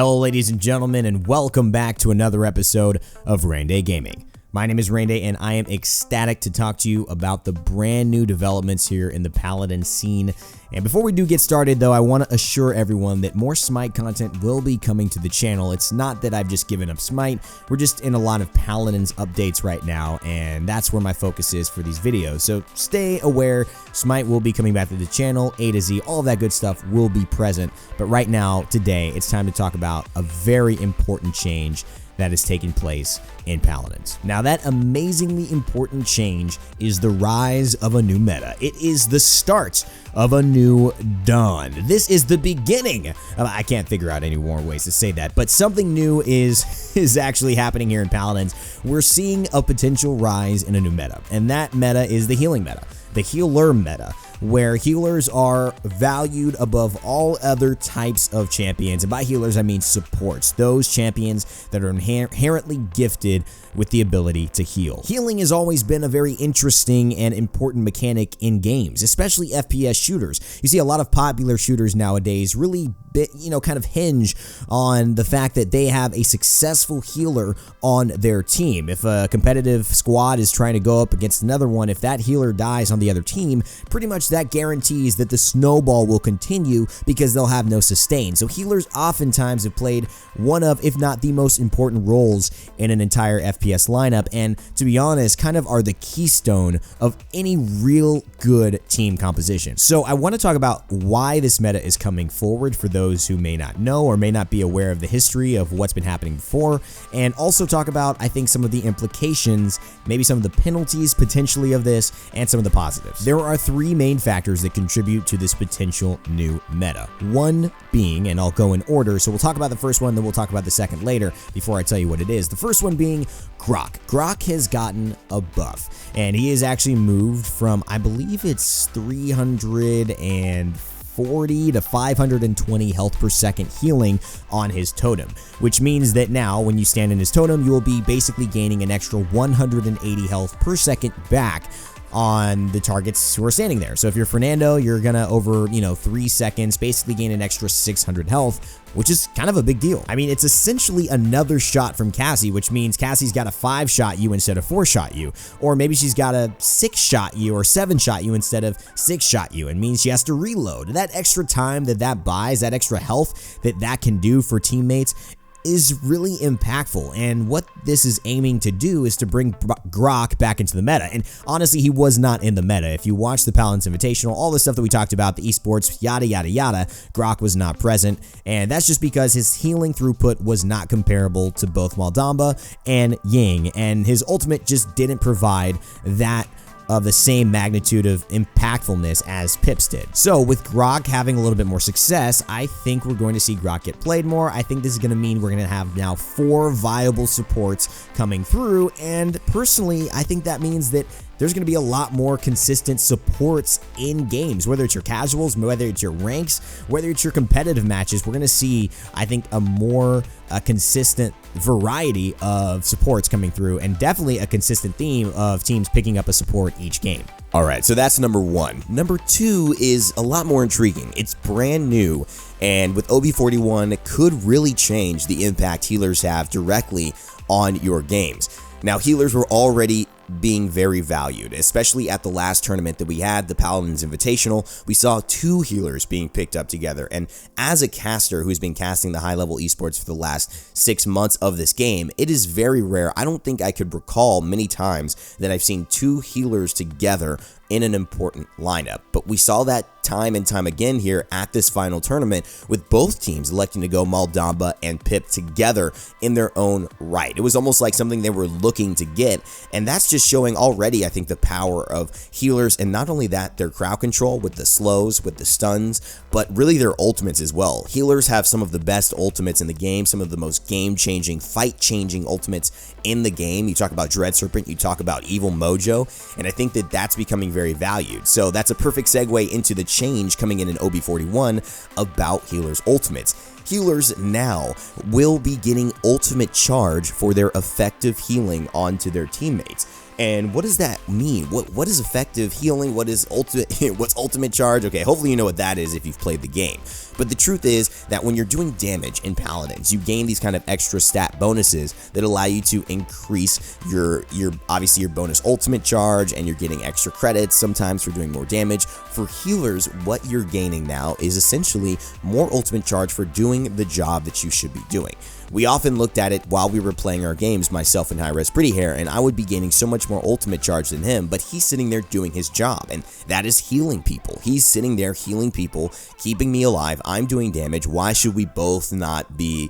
Hello ladies and gentlemen, and welcome back to another episode of Raynday Gaming. My name is Raynday and I am ecstatic to talk to you about the brand new developments here in the Paladin scene. And before we do get started though, I want to assure everyone that more Smite content will be coming to the channel. It's not that I've just given up Smite, we're just in a lot of Paladins updates right now, and that's where my focus is for these videos. So stay aware, Smite will be coming back to the channel, A to Z, all of that good stuff will be present. But right now, today, it's time to talk about a very important change that has taken place in Paladins. Now that amazingly important change is the rise of a new meta. It is the start of a new dawn. This is the beginning. I can't figure out any more ways to say that, but something new is actually happening here in Paladins. We're seeing a potential rise in a new meta, and that meta is the healing meta, the healer meta, where healers are valued above all other types of champions. And by healers, I mean supports, those champions that are inherently gifted with the ability to heal. Healing has always been a very interesting and important mechanic in games, especially FPS shooters. You see a lot of popular shooters nowadays really kind of hinge on the fact that they have a successful healer on their team. If a competitive squad is trying to go up against another one, if that healer dies on the other team, pretty much that guarantees that the snowball will continue because they'll have no sustain. So healers oftentimes have played one of, if not the most important roles in an entire FPS lineup, and to be honest, kind of are the keystone of any real good team composition. So I want to talk about why this meta is coming forward for those who may not know or may not be aware of the history of what's been happening before, and also talk about, I think, some of the implications, maybe some of the penalties potentially of this, and some of the positives. There are three main factors that contribute to this potential new meta. One being, and I'll go in order, so we'll talk about the first one, then we'll talk about the second later before I tell you what it is. The first one being Grok. Grok has gotten a buff, and he has actually moved from, I believe it's 340 to 520 health per second healing on his totem, which means that now when you stand in his totem, you will be basically gaining an extra 180 health per second back on the targets who are standing there. So if you're Fernando, you're gonna over 3 seconds basically gain an extra 600 health, which is kind of a big deal. I mean, it's essentially another shot from Cassie, which means Cassie's got a 5-shot you instead of 4-shot you, or maybe she's got a 6-shot you or 7-shot you instead of 6-shot you, and means she has to reload. That extra time that buys, that extra health that can do for teammates is really impactful, and what this is aiming to do is to bring Grok back into the meta. And honestly, he was not in the meta. If you watch the Paladins Invitational, all the stuff that we talked about, the esports, yada yada yada, Grok was not present, and that's just because his healing throughput was not comparable to both Maldamba and Ying, and his ultimate just didn't provide that of the same magnitude of impactfulness as Pips did. So with Grok having a little bit more success, I think we're going to see Grok get played more. I think this is going to mean we're going to have now 4 viable supports coming through, and personally, I think that means that there's going to be a lot more consistent supports in games, whether it's your casuals, whether it's your ranks, whether it's your competitive matches. We're going to see, I think, a more consistent variety of supports coming through, and definitely a consistent theme of teams picking up a support each game. All right, so that's number one. Number two is a lot more intriguing. It's brand new, and with OB41, it could really change the impact healers have directly on your games. Now, healers were already being very valued, especially at the last tournament that we had, the Paladins Invitational. We saw 2 healers being picked up together, and as a caster who's been casting the high-level esports for the last 6 months of this game, it is very rare. I don't think I could recall many times that I've seen 2 healers together in an important lineup, but we saw that time and time again here at this final tournament, with both teams electing to go Maldamba and Pip together in their own right. It was almost like something they were looking to get, and that's just showing already, I think, the power of healers, and not only that, their crowd control with the slows, with the stuns, but really their ultimates as well. Healers have some of the best ultimates in the game, some of the most game-changing, fight-changing ultimates in the game. You talk about Dread Serpent, you talk about Evil Mojo, and I think that that's becoming very valued. So that's a perfect segue into the change coming in OB41 about healers' ultimates. Healers now will be getting ultimate charge for their effective healing onto their teammates. And what does that mean? What is effective healing? What's ultimate charge? Okay, hopefully you know what that is if you've played the game. But the truth is that when you're doing damage in Paladins, you gain these kind of extra stat bonuses that allow you to increase your obviously your bonus ultimate charge, and you're getting extra credits sometimes for doing more damage. For healers, what you're gaining now is essentially more ultimate charge for doing the job that you should be doing. We often looked at it while we were playing our games, myself and High-Res Pretty Hair, and I would be gaining so much more ultimate charge than him, but he's sitting there doing his job, and that is healing people. He's sitting there healing people, keeping me alive. I'm doing damage. Why should we both not be,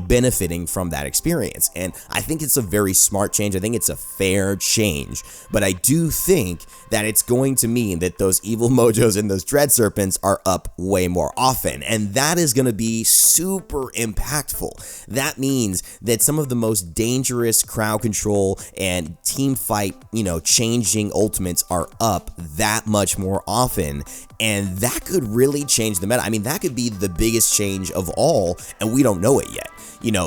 benefiting from that experience? And I think it's a very smart change. I think it's a fair change, but I do think that it's going to mean that those evil mojos and those dread serpents are up way more often, and that is going to be super impactful. That means that some of the most dangerous crowd control and team fight, changing ultimates are up that much more often, and that could really change the meta. I mean, that could be the biggest change of all, and we don't know it yet.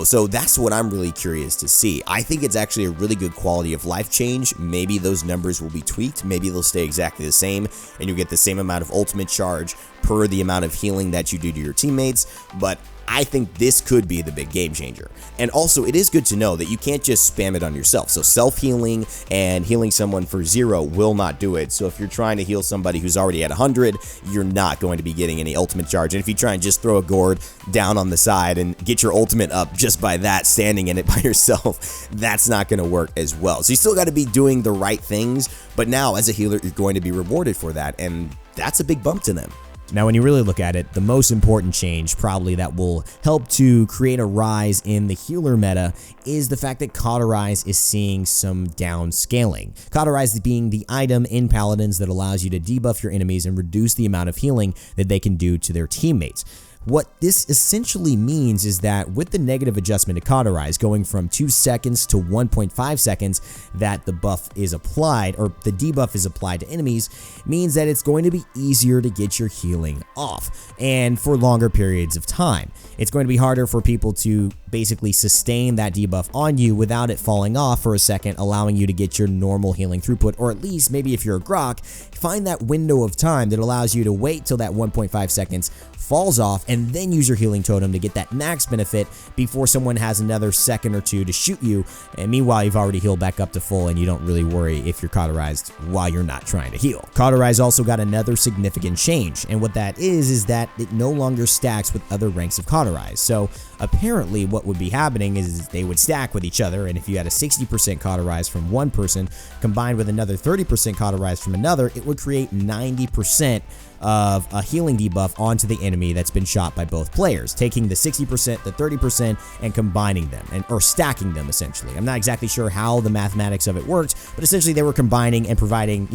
So that's what I'm really curious to see. I think it's actually a really good quality of life change. Maybe those numbers will be tweaked. Maybe they'll stay exactly the same, and you'll get the same amount of ultimate charge per the amount of healing that you do to your teammates. But I think this could be the big game changer. And also, it is good to know that you can't just spam it on yourself. So self-healing and healing someone for 0 will not do it. So if you're trying to heal somebody who's already at 100, you're not going to be getting any ultimate charge. And if you try and just throw a gourd down on the side and get your ultimate up just by that, standing in it by yourself, that's not going to work as well. So you still got to be doing the right things, but now as a healer, you're going to be rewarded for that, and that's a big bump to them. Now, when you really look at it, the most important change probably that will help to create a rise in the healer meta is the fact that Cauterize is seeing some downscaling. Cauterize being the item in Paladins that allows you to debuff your enemies and reduce the amount of healing that they can do to their teammates. What this essentially means is that with the negative adjustment to Cauterize going from 2 seconds to 1.5 seconds that the buff is applied, or the debuff is applied to enemies, means that it's going to be easier to get your healing off and for longer periods of time. It's going to be harder for people to basically sustain that debuff on you without it falling off for a second, allowing you to get your normal healing throughput, or at least maybe if you're a Grok, find that window of time that allows you to wait till that 1.5 seconds falls off and then use your healing totem to get that max benefit before someone has another second or two to shoot you, and meanwhile you've already healed back up to full and you don't really worry if you're cauterized while you're not trying to heal. Cauterize also got another significant change, and what that is that it no longer stacks with other ranks of Cauterize. So apparently what would be happening is they would stack with each other, and if you had a 60% Cauterize from one person combined with another 30% Cauterize from another, it would create 90% of a healing debuff onto the enemy that's been shot by both players, taking the 60%, the 30%, and combining them, or stacking them essentially. I'm not exactly sure how the mathematics of it worked, but essentially they were combining and providing,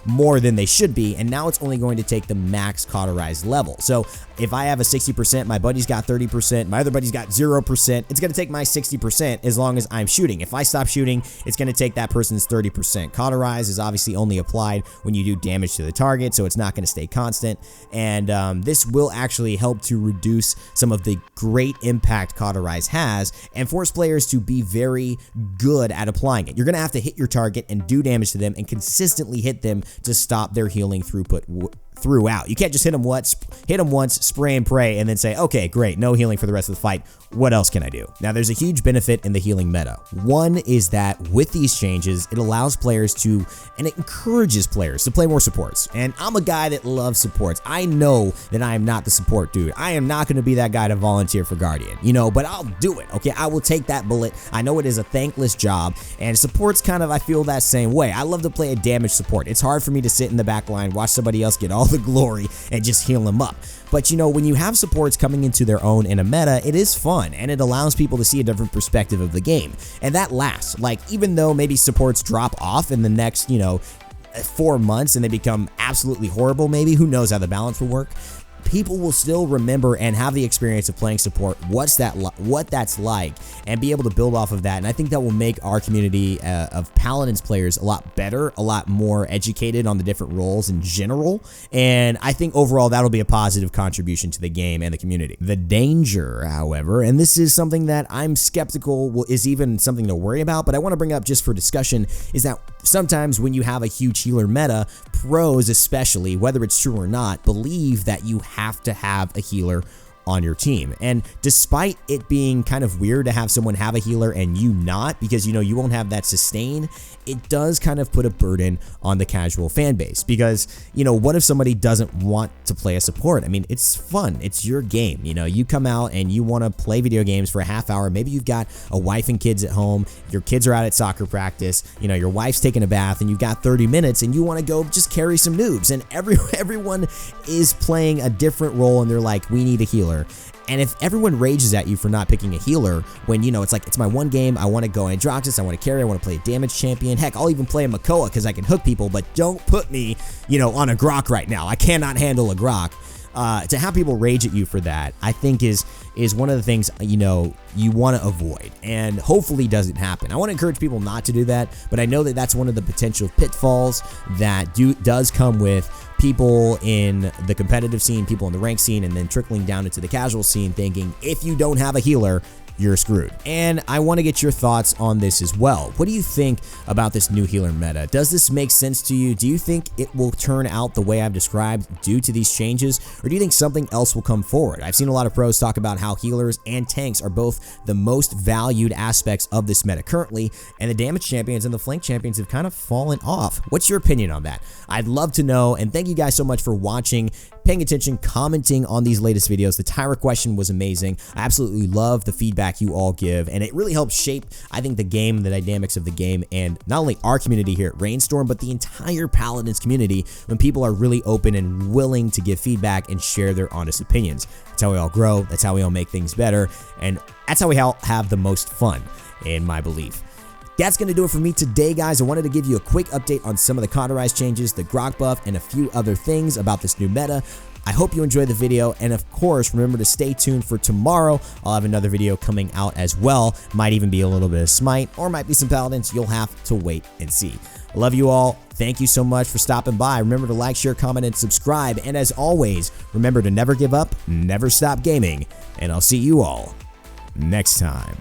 more than they should be, and now it's only going to take the max Cauterized level. So if I have a 60%, my buddy's got 30%, my other buddy's got 0%, it's going to take my 60% as long as I'm shooting. If I stop shooting, it's going to take that person's 30%. Cauterize is obviously only applied when you do damage to the target, so it's not going to stay constant. And this will actually help to reduce some of the great impact Cauterize has and force players to be very good at applying it. You're going to have to hit your target and do damage to them and consistently hit them to stop their healing throughput throughout. You can't just hit them once, spray and pray, and then say, okay, great, no healing for the rest of the fight. What else can I do? Now, there's a huge benefit in the healing meta. One is that with these changes, it allows players to, and it encourages players to play more supports. And I'm a guy that loves supports. I know that I am not the support dude. I am not going to be that guy to volunteer for Guardian, but I'll do it, okay? I will take that bullet. I know it is a thankless job, and supports kind of, I feel that same way. I love to play a damage support. It's hard for me to sit in the back line, watch somebody else get all the glory, and just heal them up. But when you have supports coming into their own in a meta, it is fun, and it allows people to see a different perspective of the game. And that lasts. Like, even though maybe supports drop off in the next, 4 months and they become absolutely horrible, maybe, who knows how the balance will work, people will still remember and have the experience of playing support, what that's like, and be able to build off of that. And I think that will make our community of Paladins players a lot better, a lot more educated on the different roles in general. And I think overall that'll be a positive contribution to the game and the community. The danger, however, and this is something that I'm skeptical is even something to worry about, but I want to bring up just for discussion, is that sometimes when you have a huge healer meta, pros especially, whether it's true or not, believe that you have to have a healer on your team. And despite it being kind of weird to have someone have a healer and you not, because you won't have that sustain, it does kind of put a burden on the casual fan base. Because what if somebody doesn't want to play a support? I mean, it's fun, it's your game. You come out and you want to play video games for a half hour. Maybe you've got a wife and kids at home, your kids are out at soccer practice, your wife's taking a bath, and you've got 30 minutes and you want to go just carry some noobs, and everyone is playing a different role and they're like, we need a healer. And if everyone rages at you for not picking a healer, when it's like, it's my one game, I want to go Androxus, I want to carry, I want to play a damage champion, heck, I'll even play a Makoa because I can hook people, but don't put me on a Grok right now. I cannot handle a Grok. To have people rage at you for that, I think is one of the things you want to avoid, and hopefully doesn't happen. I want to encourage people not to do that, but I know that that's one of the potential pitfalls that does come with people in the competitive scene, people in the ranked scene, and then trickling down into the casual scene, thinking if you don't have a healer, you're screwed. And I want to get your thoughts on this as well. What do you think about this new healer meta? Does this make sense to you? Do you think it will turn out the way I've described due to these changes, or do you think something else will come forward? I've seen a lot of pros talk about how healers and tanks are both the most valued aspects of this meta currently, and the damage champions and the flank champions have kind of fallen off. What's your opinion on that? I'd love to know, and thank you guys so much for watching, paying attention, commenting on these latest videos. The Tyra question was amazing. I absolutely love the feedback you all give, and it really helps shape, I think, the game, the dynamics of the game, and not only our community here at Rainstorm, but the entire Paladins community, when people are really open and willing to give feedback and share their honest opinions. That's how we all grow, that's how we all make things better, and that's how we all have the most fun, in my belief. That's going to do it for me today, guys. I wanted to give you a quick update on some of the Cauterize changes, the Grok buff, and a few other things about this new meta. I hope you enjoyed the video, and of course, remember to stay tuned for tomorrow. I'll have another video coming out as well. Might even be a little bit of Smite, or might be some Paladins. You'll have to wait and see. I love you all. Thank you so much for stopping by. Remember to like, share, comment, and subscribe. And as always, remember to never give up, never stop gaming, and I'll see you all next time.